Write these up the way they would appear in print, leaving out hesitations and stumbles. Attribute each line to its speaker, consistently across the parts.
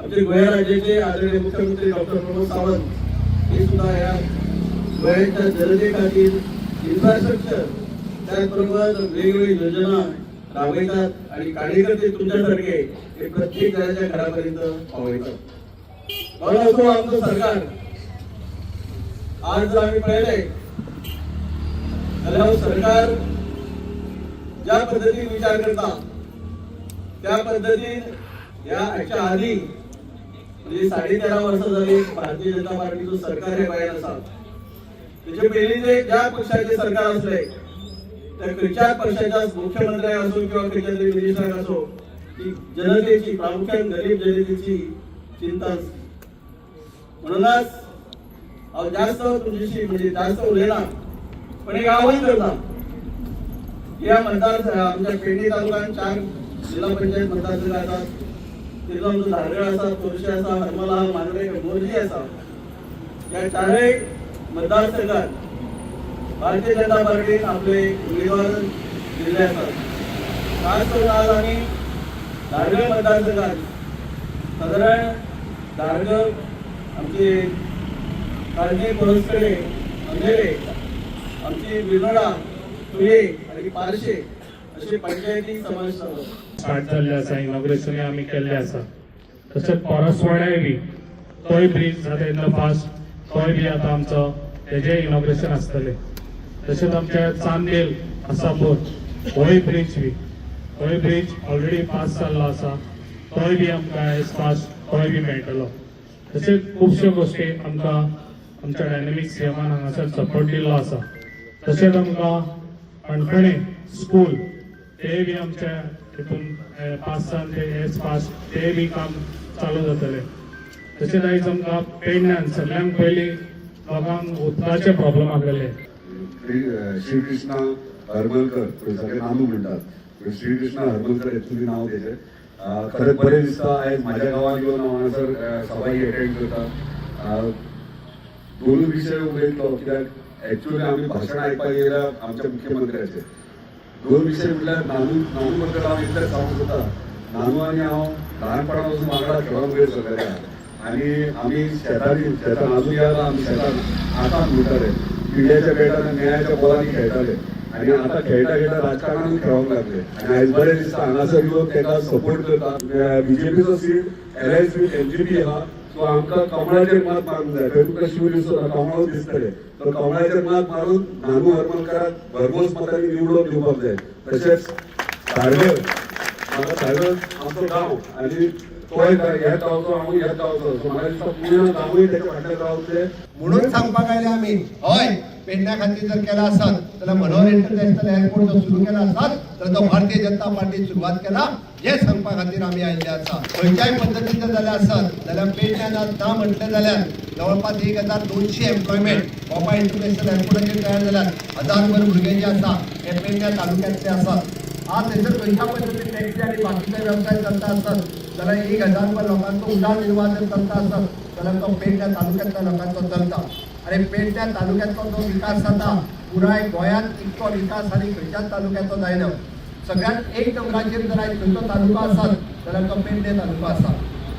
Speaker 1: आमचे गोवा राज्याचे आदरणीय मुख्यमंत्री डॉक्टर प्रमोद सावंत हे सुद्धा या गोव्याच्या जनते खातीर इन्फ्रास्ट्रक्चर त्याचबरोबर वेगवेगळी योजना राबवतात आणि कार्यकर्ते तुमच्यासारखे हे प्रत्येक घराच्या घरापर्यंत पावतात. म्हणून असो आमचं सरकार आज जर आम्ही पाहिले तर सरकार ज्या पद्धतीने विचार करता त्या पद्धतीने याच्या आधी म्हणजे 13.5 वर्ष झाली भारतीय जनता पार्टीचं सरकार हे बाहेर असा त्याच्या पहिले जे ज्या पक्षाचे सरकार असले त्या खंयच्याच पक्षाच्या मुख्यमंत्री असो किंवा खंयच्या तरी मिनिस्टर असो की जनतेची प्रामुख्याने गरीब जनतेची चिंता म्हणूनच जास्त तुमच्याशी म्हणजे जास्त उलयना पण एक आव्हान करता या मतदार आमच्या पेडणे तालुक्यात 4 जिल्हा पंचायत मतदारसंघ असतात. तिथं आमचं धारगळ आसा, तोरशे आसा, हरमला, मांद्रे, मोर्जी आसा. या 4 मतदारसंघात भारतीय जनता पार्टीने आपले उमेदवार दिले असतात. खास करून आज आम्ही धारगळ मतदारसंघात साधारण धारगळ आमचे काळजी पळसकडे अंधेरे आमची विनोडा तुळे आणि पारशे असे पंचायती समावेश
Speaker 2: स्टार्ट झाले आसा. इनॉग्रेशन आम्ही केल्ले आसा. तशेंच परसवाड्याय बी तोय ब्रिज जाता इतलो फास्ट तोय बी आता आमचो तेजे इनॉग्रेशन आसतले. तशेंच आमच्या चांदेल आसा पळय होय ब्रिज ऑलरेडी पास जाल्लो आसा. तोय बी आमकां एज फास्ट तोय बी मेळटलो. तशेंच खुबश्यो गोश्टी आमकां आमच्या डायनेमिक सीएमान हांगासर सपोर्ट दिल्लो आसा. तशेंच आमकां अणखणे स्कूल ते बी आमच्या हितून 5 साल ते एज फास्ट ते बी काम चालू जातले. तशेंच आयज आमकां पेडण्यान सगळ्यांक पयलीं लोकांक उदकाचे प्रॉब्लेम आसलेले.
Speaker 3: श्री कृष्णा हरमलकर सगळे नामू म्हणतात. श्री कृष्णा हरमलकर एक्चुअली नाव त्याचे. खरंच बरें दिसता आयज म्हाज्या गांवांत येवन हांव हांगासर सभाई अटेंड करता. दोन विशय उलयतलो कित्याक एक्चुअली आमी भाशण आयकपाक गेल्यार आमच्या मुख्यमंत्र्याचे 2 विशय म्हणल्यार नानू बद्दल हांव इतलें सांगूंक सोदता. नानू आनी हांव ल्हानपणा पासून वांगडा खेळोंक वयर सरलेले आनी आमी शेतान आजून याद आमी शेतान आतां म्हणटाले पिड्याच्या बॅटान मेळ्याच्या बॉलांनी खेळटाले आनी आतां खेळटा राजकारणानूय खेळोंक लागले. आनी आयज बरें दिसता हांगासर येवन ताका सपोर्ट करता. बीजेपीचो सीट एलायन्स विथ एनजीपी आहा. सो आमकां कमळाचेर मात मारूंक जाय. थंय तुमकां शिव दिसता कमळाच दिसतले. तो कमळाचेर मात मारून नानू हरमलकराक भरघोस मतांनी निवडून दिवपाक जाय. तशेंच धारगळ म्हाका धारगळ आमचो गांव आनी तोय ह्याच गांवचो हांव ह्याच गांवचो. सो म्हाका दिसता पूर्ण गांवूय तेच्या फाटल्यान रावतले
Speaker 4: म्हणून सांगपाक आयले आमी. हय पेडण्या खातीर जर केला आसत जाल्यार मनोहर इंटरनॅशनल एअरपोर्ट जर सुरू केला आसत तर तो भारतीय जनता पार्टीन सुरवात केला हे सांगपा खातीर आमी आयिल्ले आसा. खंयच्याय पद्दतीन जर जालें आसत जाल्यार पेडण्यान ना म्हटलें जाल्यार जवळपास 1200 एम्प्लॉयमेंट मोपा इंटरनॅशनल एअरपोर्टाचेर तयार जाल्यात. 1000 भुरगे जे आसा हे पेडण्या तालुक्यांतले आसात. आज थंयसर खंयच्या पद्दतीन टॅक्सी आनी बाकीचे वेवसाय चलता आसत जाल्यार 1000 लोकांचो उदरनिर्वाह जर चलता आसत जाल्यार तो पेडण्या तालुक्यांतल्या लोकांचो चलता. आणि पेडण्या तालुक्यातलो जो विकास जाता पुराय गोंयांत इतको विकास आनी खंयच्याच तालुक्याचो जायना. सगळ्यात 1 नंबराचेर जर आयज खंयचो तालुको आसत जाल्यार तो पेडणे तालुको आसा.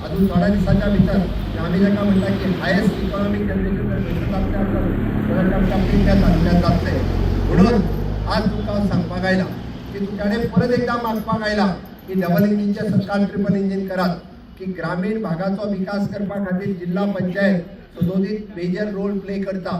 Speaker 4: अजून थोड्या दिसांच्या भितर आमी जाका म्हणटा की हायेस्ट इकॉनॉमीक जनरेशन जर खंयच्या तालुक्यात आसत जाल्यार आमच्या पेडण्या तालुक्यात जातले. म्हणून आज तुमकां हांव सांगपाक आयला की तुमच्याकडे परत एकदा मागपाक आयला की डबल इंजिनचे सरकार ट्रिपल इंजिन करात की ग्रामीण भागाचो विकास करपा खातीर जिल्हा पंचायत सदोदीत मेजर रोल प्ले करता.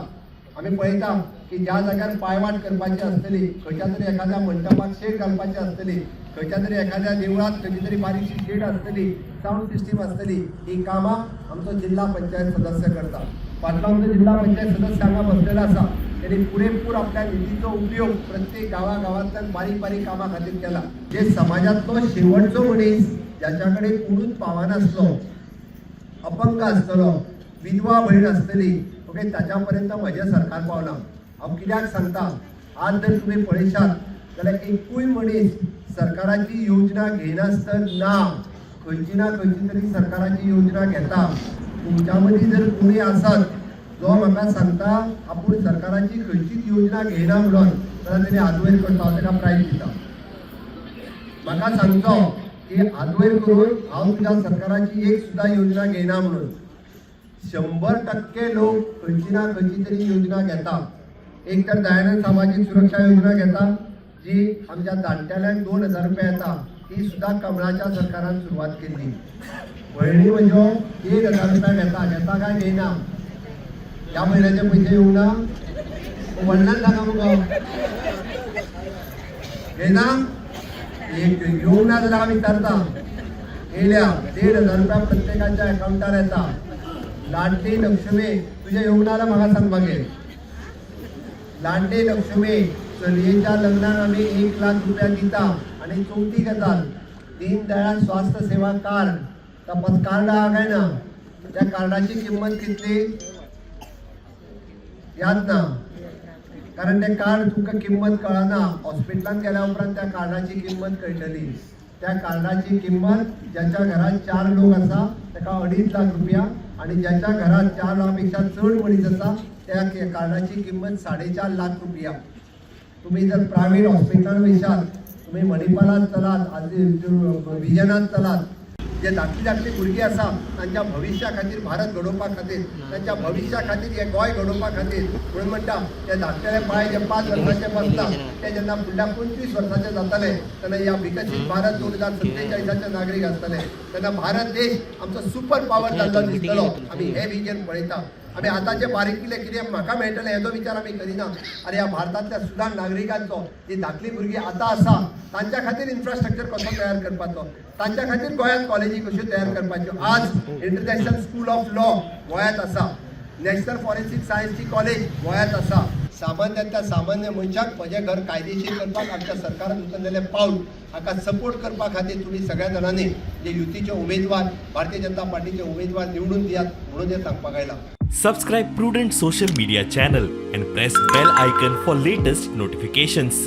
Speaker 4: आमी पळयता की ज्या जाग्यार पायवाट करपाची आसतली खंयच्या तरी एखाद्या मंडपाक शेड घालपाची आसतली खंयच्या तरी एखाद्या देवळात खंयची तरी बारीकशी शेड आसतली साऊंड सिस्टीम आसतली ही कामां आमचो जिल्हा पंचायत सदस्य करता. फाटलो आमचो जिल्हा पंचायत सदस्य हांगा बसलेलो आसा. त्यांनी पुरेपूर आपल्या निधीचो उपयोग प्रत्येक गावागावांतल्यान बारीक बारीक कामां खातीर केला. जे समाजातलो शेवटचो मनीस ज्याच्याकडे कोणूच पावनासलो अपंग आसतलो विधवा भयण आसतली ओके ताच्या पर्यंत म्हजें सरकार पावना. हांव कित्याक सांगता आज जर तुमी पळयशात जाल्यार एकूय मनीस सरकाराची योजना घेनासतना खंयची ना खंयची तरी सरकाराची योजना घेता. तुमच्या मदीं जर कोणी आसत जो म्हाका सांगता आपूण सरकाराची खंयचीच योजना घेयना म्हणून जाल्यार तेणी हात वयर करता हांव ताका प्रायज दिता. म्हाका सांगचो की आदवैर करून हांव तुझ्या सरकाराची एक सुद्धा योजना घेना म्हणून 100% लोक खंयची ना खंयची तरी योजना घेता. एक तर दयानंद सामाजिक सुरक्षा योजना घेता जी आमच्या जाणट्याल्यांक 2000 रुपया येता, ती सुद्धा कमळाच्या सरकारान सुरवात केली. भयणी म्हणजे 1000 रुपया घेता काय घेना. या महिन्याचे पैसे येऊ ना वडिलांना सांगा मग घेना येऊ ना जाल्यार आमी करता. येयल्या 1500 रुपया प्रत्येकाच्या अकाउंटार येता. लाडली लक्ष्मी तुझे येऊ ना जाल्यार म्हाका सांग मागीर. लाडली लक्ष्मी चलयेच्या लग्नाक आमी 1 लाख रुपया दिता. आणि चवथी गजाल दीनदयाळ स्वास्थ्य सेवा कार्ड तपास कार्ड हा काय ना, त्या कार्डाची किंमत कितली याद ना, कारण ते कार्ड तुमकां किंमत कळना. हॉस्पिटलांत गेल्या उपरांत त्या कार्डाची किंमत कळटली. त्या कार्डाची किंमत ज्याच्या घरात 4 लोक आसा ताका 2.5 लाख रुपया आणि ज्याच्या घरात 4 लाखापेक्षा चड मनीस आसा त्या कार्डाची किंमत 4.5 लाख रुपया. तुम्ही जर प्रायव्हेट हॉस्पिटलांत वयशात, तुम्ही मणिपालांत चलात, विजनांत चलात, जे धाकटी भुरगीं आसा तांच्या भविश्या खातीर भारत घडोवपा खातीर, तांच्या भविश्या खातीर हे गोंय घडोवपा खातीर म्हणून म्हणटा ते धाकटे बाय जे 5 वर्सांचे बसता ते जेन्ना फुडल्या 25 वर्सांचे जातले तेन्ना ह्या विकसीत भारत 2047चे नागरीक आसतले तेन्ना भारत देश आमचो सुपर पावर जाल्लो दिसतलो. आमी हे विजन पळयता. आमी आतांचे बारीकिले कितें म्हाका मेळटलें हेजो विचार आमी करिना. आनी ह्या भारतांतल्या सुदान नागरिकांचो जी धाकली भुरगीं आतां आसा तांच्या खातीर इन्फ्रास्ट्रक्चर कसो तयार करपाचो, तांच्या खातीर गोंयांत कॉलेजी कश्यो तयार करपाच्यो. आज इंटरनॅशनल स्कूल ऑफ लॉ गोंयांत आसा. नॅशनल फॉरेन्सीक सायन्सची कॉलेज गोंयांत आसा. सामान्यांतल्या सामान्य मनशाक म्हजें घर कायदेशीर करपाक आमच्या सरकारान उचललेले पावल हाका सपोर्ट करपा खातीर तुमी सगळ्या जाणांनी जे युतीचे उमेदवार भारतीय जनता पार्टीचे उमेदवार निवडून दियात म्हणून हे सांगपाक आयला.
Speaker 5: Subscribe Prudent social media channel and press bell icon for latest notifications.